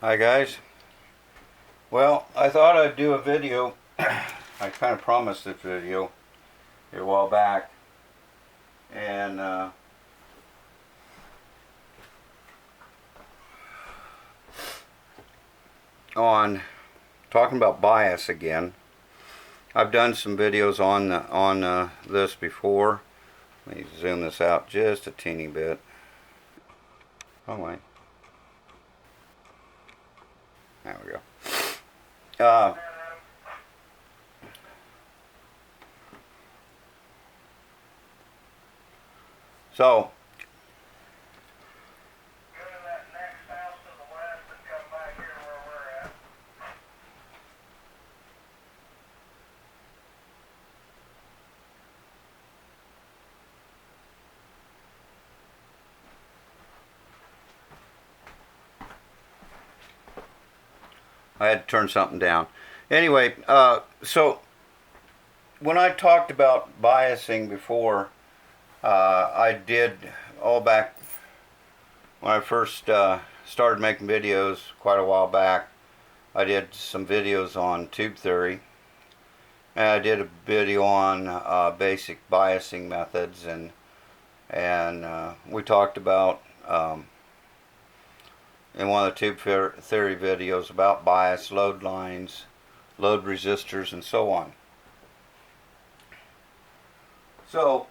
Hi guys. Well, I thought I'd do a video. I kind of promised this video a while back, and on talking about bias again. I've done some videos on this before. Let me zoom this out just a teeny bit. Oh wait, there we go. Uh, so I had to turn something down. Anyway, so when I talked about biasing before, I did all back when I first started making videos quite a while back. I did some videos on tube theory, and I did a video on basic biasing methods, and we talked about in one of the tube theory videos about bias, load lines, load resistors, and so on. So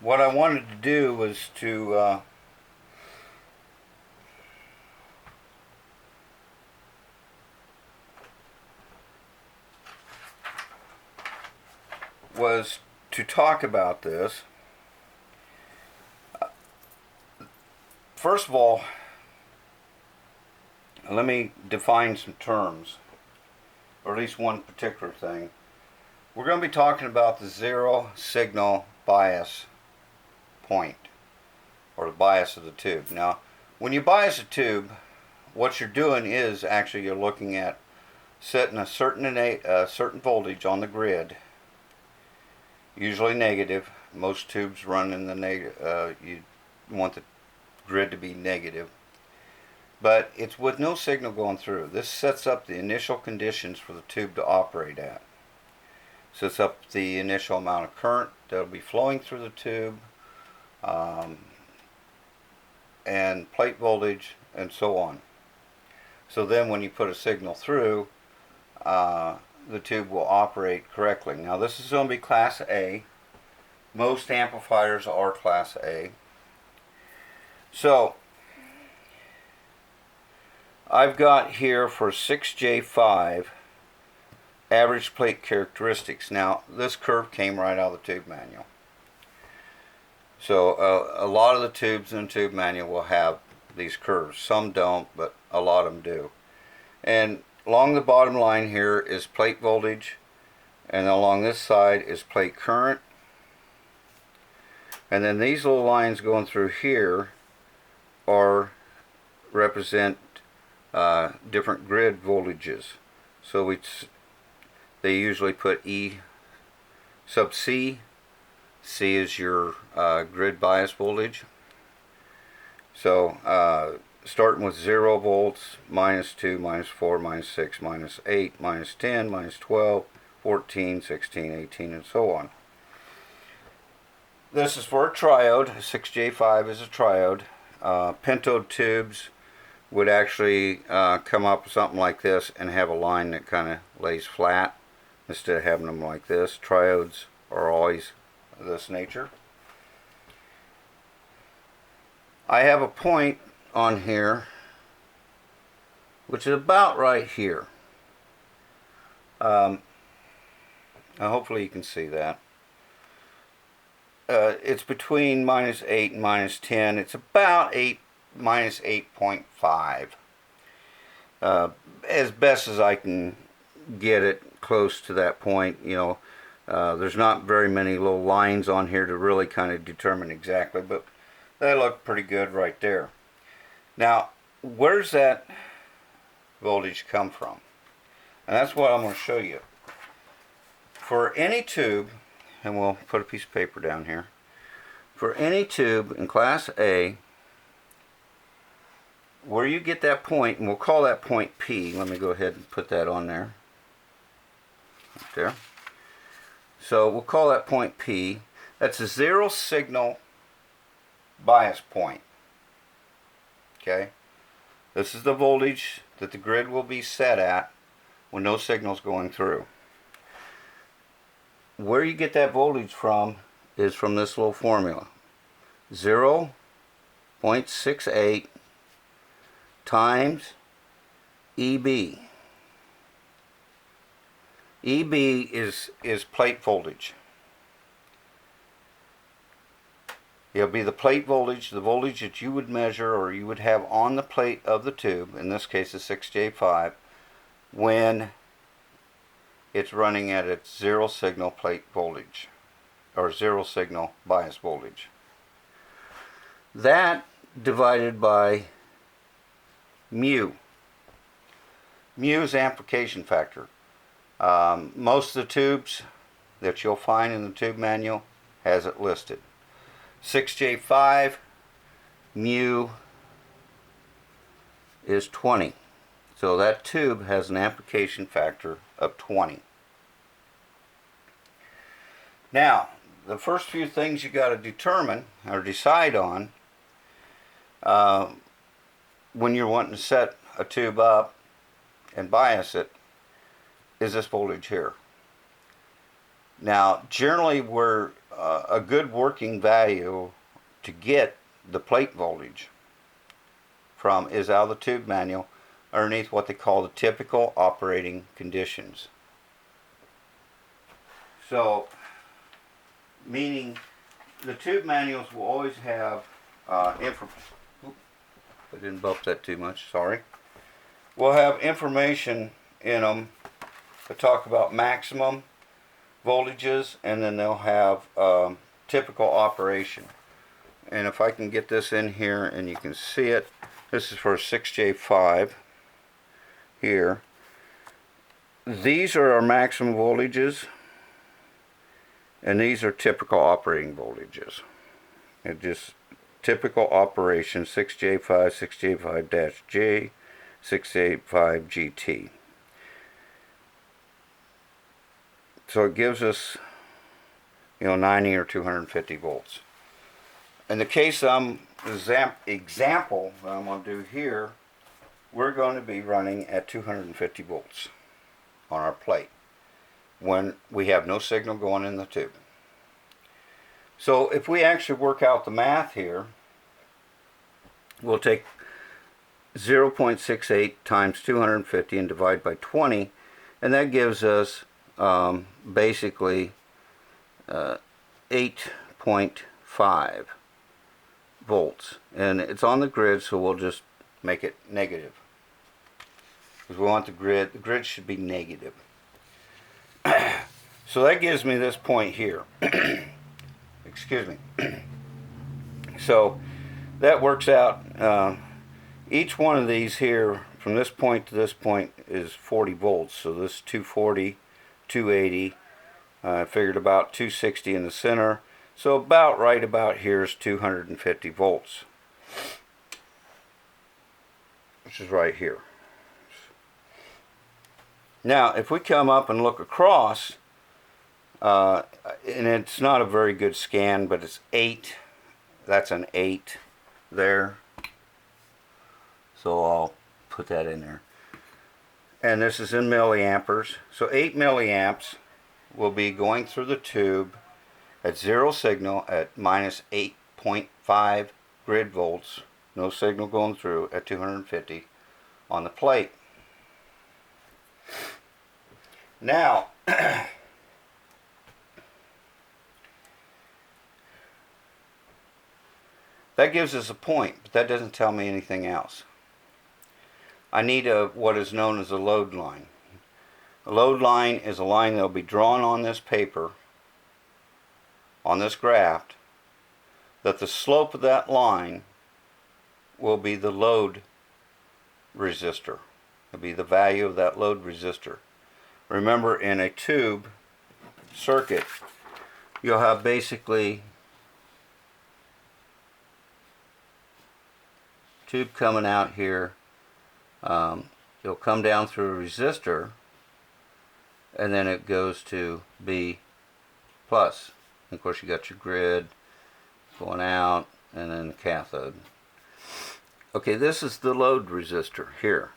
what I wanted to do was to talk about this. First of all, let me define some terms, or at least one particular thing. We're going to be talking about the zero signal bias point, or the bias of the tube. Now, when you bias a tube, what you're doing is actually you're looking at setting a certain voltage on the grid, usually negative. Most tubes run in the negative. You want the grid to be negative, but it's with no signal going through. This sets up the initial conditions for the tube to operate at. Sets up the initial amount of current that will be flowing through the tube, and plate voltage, and so on. So then when you put a signal through, the tube will operate correctly. Now this is going to be class A. Most amplifiers are class A. So I've got here for 6J5 average plate characteristics. Now this curve came right out of the tube manual. So a lot of the tubes in the tube manual will have these curves. Some don't, but a lot of them do. And along the bottom line here is plate voltage, and along this side is plate current. And then these little lines going through here represent different grid voltages. So they usually put E sub C. C is your grid bias voltage. So starting with 0 volts, -2, -4, -6, -8, -10, -12, 14, 16, 18, and so on. This is for a triode. 6J5 is a triode. Pentode tubes would actually come up with something like this and have a line that kind of lays flat instead of having them like this. Triodes are always of this nature. I have a point on here which is about right here. Hopefully you can see that. It's between -8 and -10. It's about -8.5. As best as I can get it close to that point, you know. There's not very many little lines on here to really kind of determine exactly, but they look pretty good right there. Now, where's that voltage come from? And that's what I'm going to show you. For any tube, and we'll put a piece of paper down here. For any tube in class A, where you get that point, and we'll call that point P. Let me go ahead and put that on there. Right there. So we'll call that point P. That's a zero signal bias point. Okay? This is the voltage that the grid will be set at when no signal's going through. Where you get that voltage from is from this little formula. 0.68 times EB. EB is plate voltage. It'll be the plate voltage, the voltage that you would measure or you would have on the plate of the tube, in this case a 6J5, when it's running at its zero signal plate voltage, or zero signal bias voltage. That divided by mu. Mu is amplification factor. Most of the tubes that you'll find in the tube manual has it listed. 6J5 mu is 20. So that tube has an amplification factor of 20. Now, the first few things you got to determine or decide on when you're wanting to set a tube up and bias it is this voltage here. Now, generally, we're a good working value to get the plate voltage from is out of the tube manual underneath what they call the typical operating conditions. So, meaning the tube manuals will always have information. I didn't bump that too much, sorry. We'll have information in them to talk about maximum voltages, and then they'll have typical operation. And if I can get this in here and you can see it, this is for a 6J5 here. These are our maximum voltages, and these are typical operating voltages. It just typical operation 6J5, 6J5-J, 6J5GT. So it gives us, 90 or 250 volts. In the case example that I'm going to do here, we're going to be running at 250 volts on our plate when we have no signal going in the tube. So if we actually work out the math here, we'll take 0.68 times 250 and divide by 20, and that gives us basically 8.5 volts, and it's on the grid, so we'll just make it negative because we want the grid should be negative. So that gives me this point here. Excuse me. So that works out, each one of these here from this point to this point is 40 volts, so this 240, 280, I figured about 260 in the center, so about right about here is 250 volts, which is right here. Now if we come up and look across, and it's not a very good scan, but it's 8, that's an 8 there, so I'll put that in there. And this is in milliamperes, so 8 milliamps will be going through the tube at zero signal at minus 8.5 grid volts, no signal going through, at 250 on the plate. Now that gives us a point, but that doesn't tell me anything else. I need what is known as a load line. A load line is a line that will be drawn on this paper, on this graph, that the slope of that line will be the load resistor. It will be the value of that load resistor. Remember, in a tube circuit, you'll have basically tube coming out here. It'll come down through a resistor, and then it goes to B plus. And of course you got your grid going out, and then the cathode. Okay, this is the load resistor here.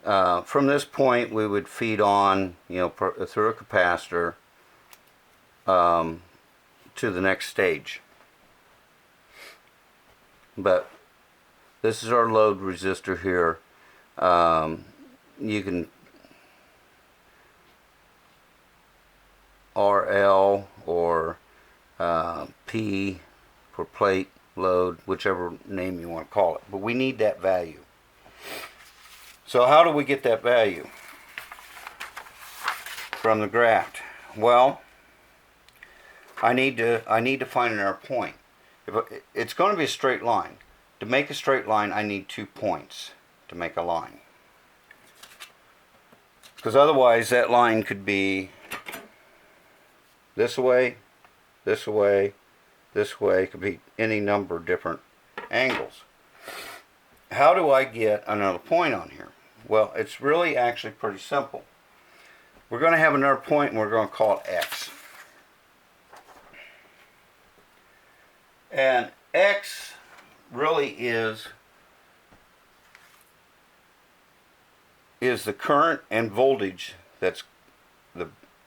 From this point we would feed on, through a capacitor to the next stage. But this is our load resistor here. You can RL or P for plate load, whichever name you want to call it. But we need that value. So how do we get that value from the graph? Well, I need to find an error point. It's going to be a straight line. To make a straight line, I need 2 points to make a line. Because otherwise that line could be this way, this way, this way. It could be any number of different angles. How do I get another point on here? Well, it's really actually pretty simple. We're going to have another point and we're going to call it X. And X really is the current and voltage that's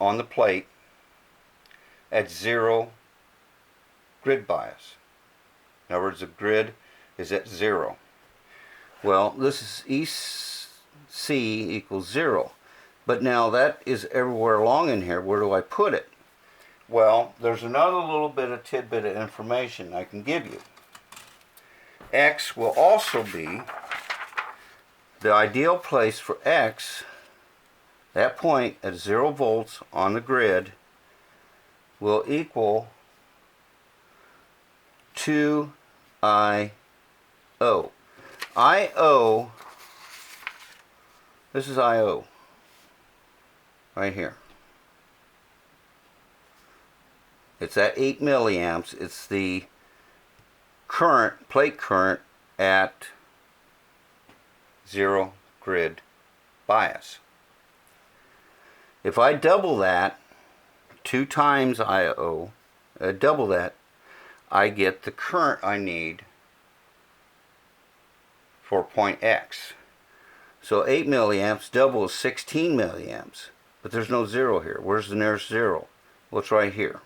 on the plate at 0 grid bias. In other words, the grid is at 0. Well, this is EC equals 0. But now that is everywhere along in here. Where do I put it? Well, there's another little bit of tidbit of information I can give you. X will also be the ideal place for X. That point at 0 volts on the grid will equal 2 IO. IO, this is IO right here. It's at 8 milliamps. It's the current, plate current at 0 grid bias. If I double that, 2 times IO, double that, I get the current I need for point X. So 8 milliamps double is 16 milliamps. But there's no 0 here. Where's the nearest 0? Well, it's right here.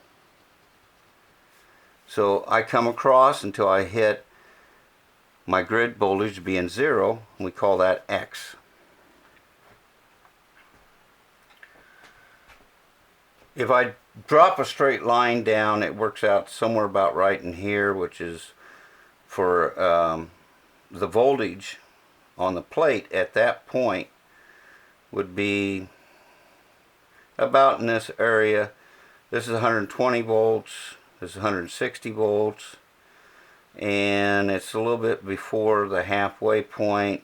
So I come across until I hit my grid voltage being 0, and we call that X. If I drop a straight line down, it works out somewhere about right in here, which is for the voltage on the plate at that point would be about in this area. This is 120 volts. This is 160 volts, and it's a little bit before the halfway point,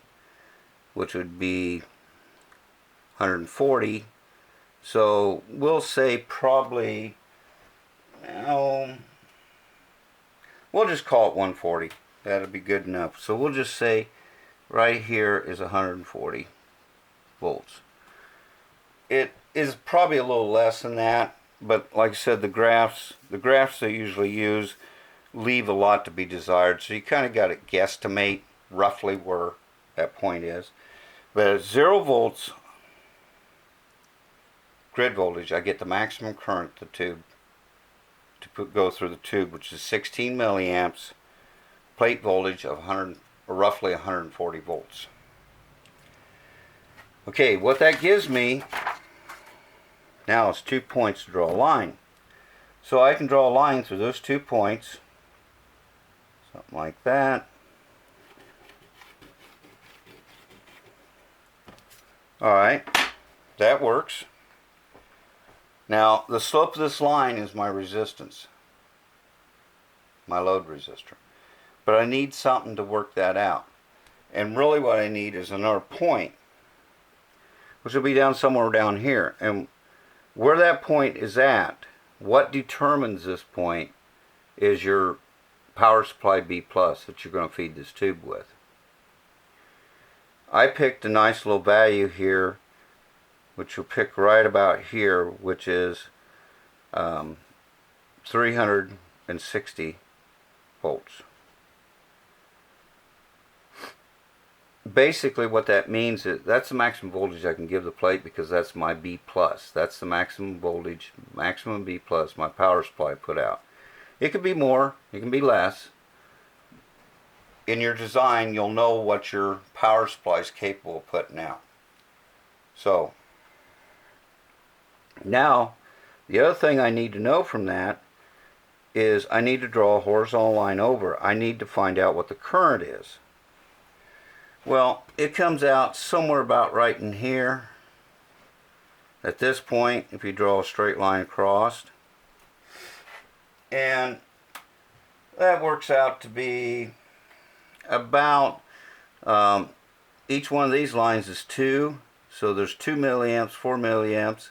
which would be 140. So we'll say probably, we'll just call it 140. That'll be good enough. So we'll just say right here is 140 volts. It is probably a little less than that. But like I said, the graphs they usually use leave a lot to be desired. So you kind of got to guesstimate roughly where that point is. But at 0 volts grid voltage, I get the maximum current the tube to go through the tube, which is 16 milliamps, plate voltage of 100 or roughly 140 volts. Okay, what that gives me now is 2 points to draw a line. So I can draw a line through those 2 points, something like that. Alright, that works. Now the slope of this line is my resistance, my load resistor. But I need something to work that out. And really what I need is another point, which will be down somewhere down here. And where that point is at, what determines this point is your power supply B plus that you're going to feed this tube with. I picked a nice little value here, which will pick right about here, which is 360 volts. Basically what that means is that's the maximum voltage I can give the plate, because that's my B+. That's the maximum voltage, maximum B+, my power supply put out. It could be more, it can be less. In your design, you'll know what your power supply is capable of putting out. So, now, the other thing I need to know from that is I need to draw a horizontal line over. I need to find out what the current is. Well, it comes out somewhere about right in here. At this point, if you draw a straight line across, and that works out to be about, each one of these lines is 2, so there's 2 milliamps, 4 milliamps.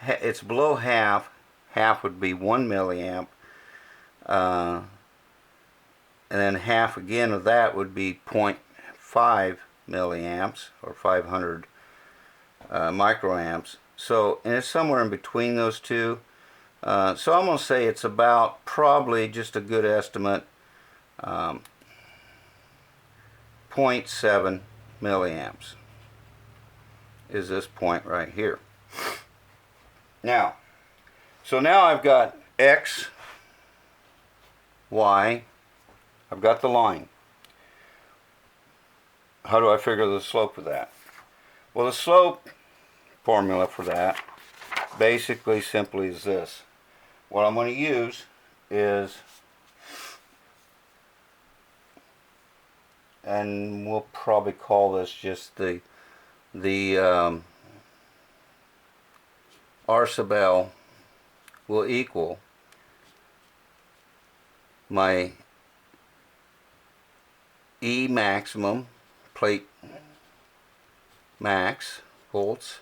It's below half. Half would be 1 milliamp. And then half again of that would be 0.5 milliamps, or 500 microamps. So, and it's somewhere in between those two. So I'm going to say it's about, probably just a good estimate, 0.7 milliamps is this point right here. Now, so now I've got X, Y, I've got the line. How do I figure the slope of that? Well, the slope formula for that basically simply is this. What I'm going to use is, and we'll probably call this just the R sub L will equal my E maximum, plate max volts,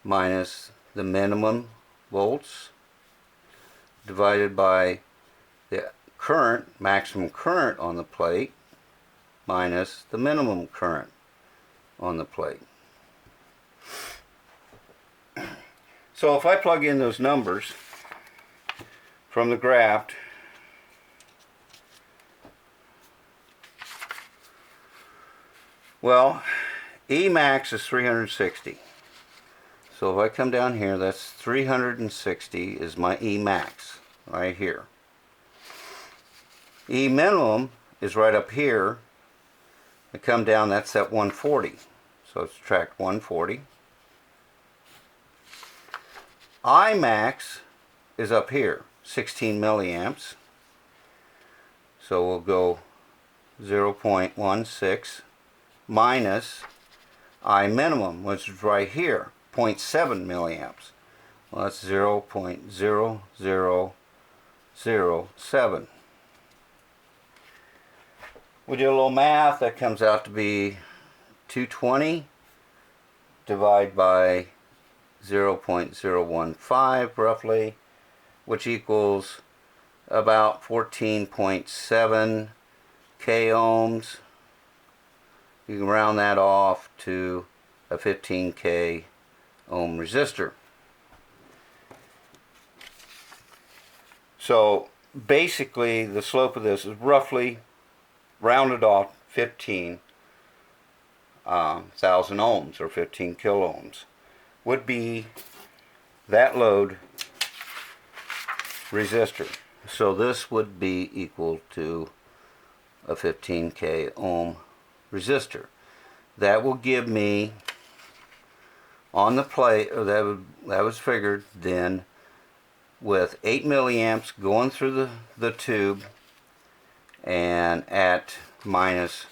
minus the minimum volts, divided by the current, maximum current on the plate, minus the minimum current on the plate. So if I plug in those numbers from the graph, well, E max is 360. So if I come down here, that's 360 is my E max right here. E minimum is right up here. I come down, that's at 140. So subtract 140. I max is up here, 16 milliamps. So we'll go 0.16 minus I minimum, which is right here, 0.7 milliamps. Well, that's 0.0007. We do a little math, that comes out to be 220 divided by 0.015 roughly, which equals about 14.7 k ohms. You can round that off to a 15k ohm resistor. So basically the slope of this is roughly rounded off 15,000 ohms, or 15 kilo ohms would be that load resistor. So this would be equal to a 15k ohm resistor. That will give me on the plate, or that was figured then, with 8 milliamps going through the tube and at minus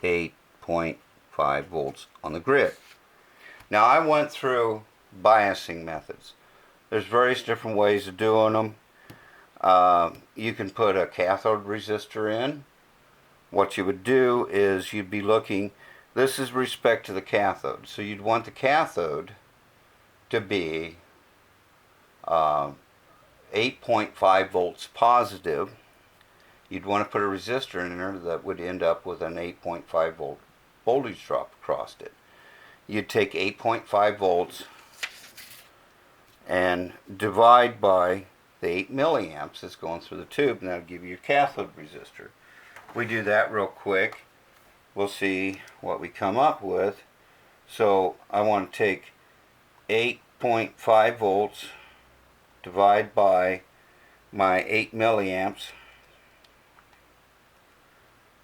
8.5 volts on the grid. Now I went through biasing methods. There's various different ways of doing them. You can put a cathode resistor in. What you would do is you'd be looking, this is respect to the cathode, so you'd want the cathode to be 8.5 volts positive. you'd want to put a resistor in there that would end up with an 8.5 volt voltage drop across it. You'd take 8.5 volts and divide by the 8 milliamps that's going through the tube, and that'll give you your cathode resistor. We do that real quick. We'll see what we come up with. So I want to take 8.5 volts, divide by my 8 milliamps.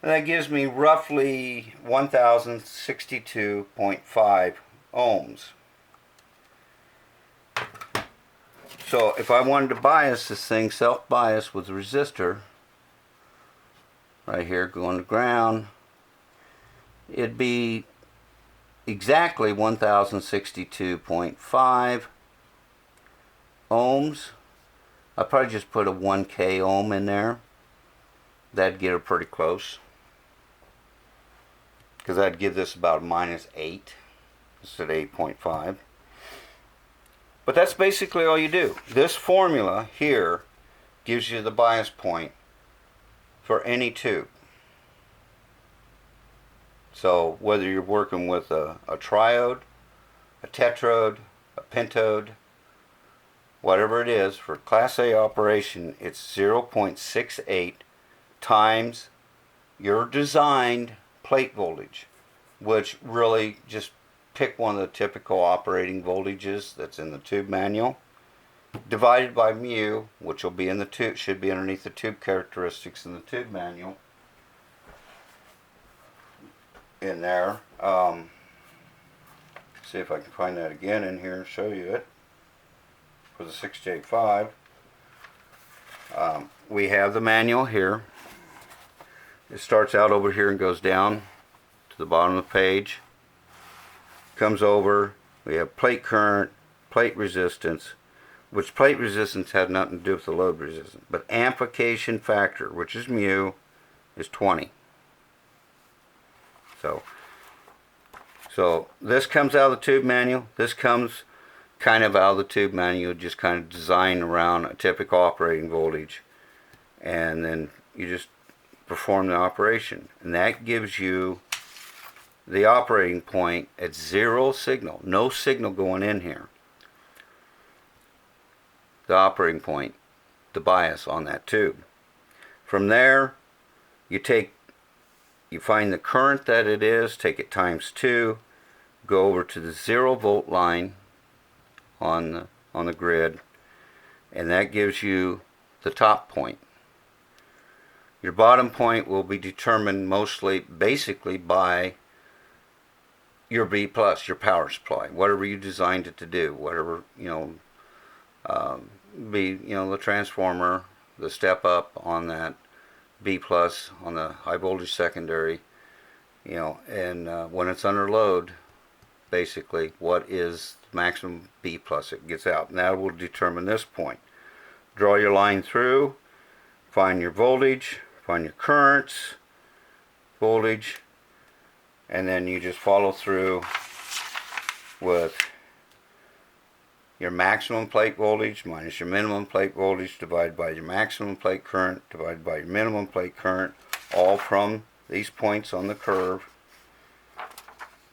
And that gives me roughly 1062.5 ohms. So if I wanted to bias this thing, self-bias with a resistor, right here going to ground, it'd be exactly 1062.5 ohms. I'll probably just put a 1K ohm in there. That'd get her pretty close, because that'd give this about -8 instead of 8.5. But that's basically all you do. This formula here gives you the bias point for any tube. So whether you're working with a triode, a tetrode, a pentode, whatever it is, for Class A operation, it's 0.68 times your designed plate voltage, which really just pick one of the typical operating voltages that's in the tube manual, divided by mu, which will be in the tube, should be underneath the tube characteristics in the tube manual. In there, see if I can find that again in here and show you it for the 6J5. We have the manual here. It starts out over here and goes down to the bottom of the page. Comes over, we have plate current, plate resistance, which plate resistance had nothing to do with the load resistance, but amplification factor, which is mu, is 20. So this comes out of the tube manual. This comes kind of out of the tube manual, just kind of designed around a typical operating voltage, and then you just perform the operation, and that gives you the operating point at 0 signal, no signal going in here. The operating point, the bias on that tube. From there, you find the current that it is, take it times 2, go over to the 0 volt line on the grid, and that gives you the top point. Your bottom point will be determined basically by your B plus, your power supply, whatever you designed it to do, whatever, the transformer, the step up on that B plus on the high voltage secondary, and when it's under load, basically what is the maximum B plus it gets out, and that will determine this point. Draw your line through, find your voltage, find your currents, voltage, and then you just follow through with your maximum plate voltage minus your minimum plate voltage divided by your maximum plate current divided by your minimum plate current, all from these points on the curve.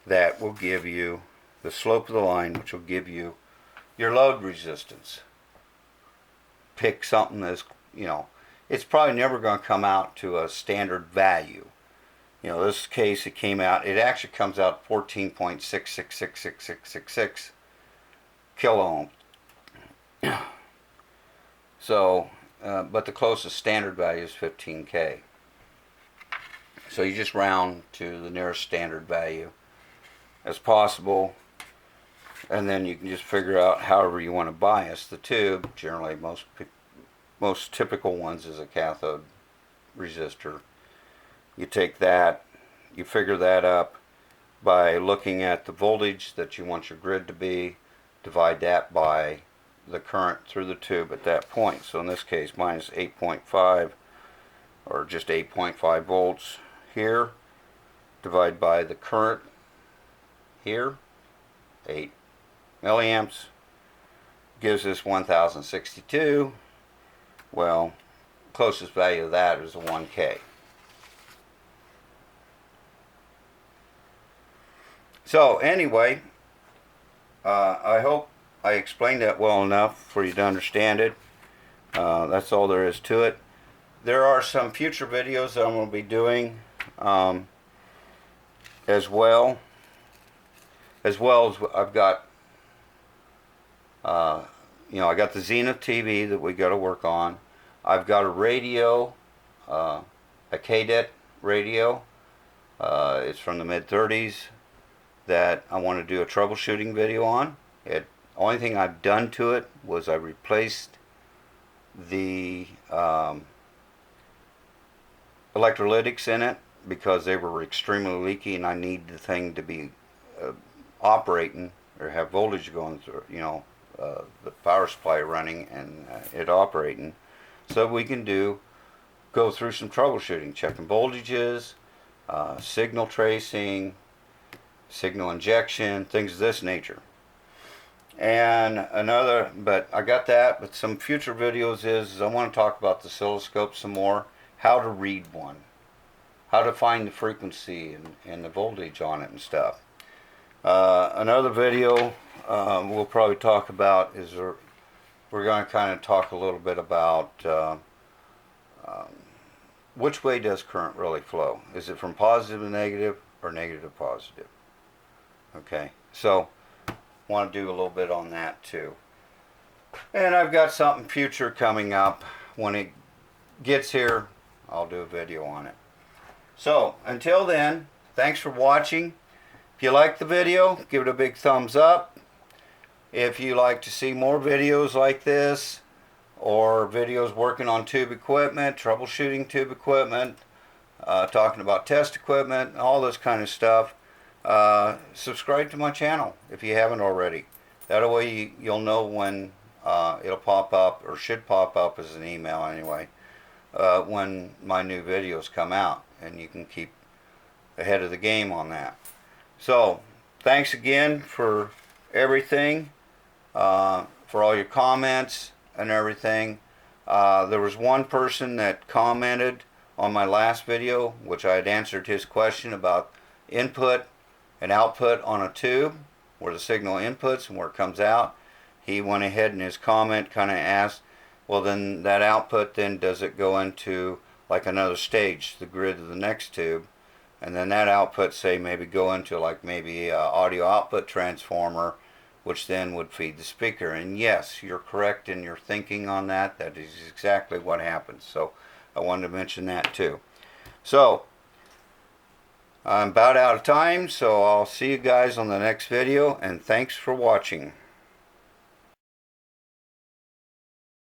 That will give you the slope of the line, which will give you your load resistance. Pick something that's, it's probably never going to come out to a standard value. This case, it actually comes out 14.666666 kilo ohm. So, but the closest standard value is 15K. So you just round to the nearest standard value as possible, and then you can just figure out however you want to bias the tube. Generally, most typical ones is a cathode resistor. You take that, you figure that up by looking at the voltage that you want your grid to be, divide that by the current through the tube at that point. So in this case, minus 8.5, or just 8.5 volts here, divide by the current here, 8 milliamps, gives us 1062. Well, closest value of that is a 1K. So anyway, I hope I explained that well enough for you to understand it. That's all there is to it. There are some future videos that I'm going to be doing as well as I've got I got the Zenith TV that we got to work on. I've got a radio, a Cadet radio. It's from the mid-30s that I want to do a troubleshooting video on. Only thing I've done to it was I replaced the electrolytics in it because they were extremely leaky, and I need the thing to be operating or have voltage going through, the power supply running and it operating, so we can go through some troubleshooting, checking voltages, signal tracing, signal injection, things of this nature. And but I got that, but some future videos is I want to talk about the oscilloscope some more, how to read one, how to find the frequency and the voltage on it and stuff. Another video we'll probably talk about is we're going to kind of talk a little bit about which way does current really flow. Is it from positive to negative or negative to positive? Okay, so want to do a little bit on that too. And I've got something future coming up. When it gets here, I'll do a video on it. So until then, thanks for watching. If you like the video, give it a big thumbs up. If you like to see more videos like this, or videos working on tube equipment, troubleshooting tube equipment, talking about test equipment, all this kind of stuff, subscribe to my channel if you haven't already. That way you'll know when it'll pop up, or should pop up as an email anyway, when my new videos come out, and you can keep ahead of the game on that. So thanks again for everything, for all your comments and everything. There was one person that commented on my last video, which I had answered his question about input and output on a tube, where the signal inputs and where it comes out. He went ahead in his comment kind of asked, well, then that output, then does it go into like another stage, the grid of the next tube, and then that output, say, maybe go into like maybe a audio output transformer, which then would feed the speaker. And yes, you're correct in your thinking on that. That is exactly what happens. So I wanted to mention that too. So I'm about out of time, so I'll see you guys on the next video, and thanks for watching.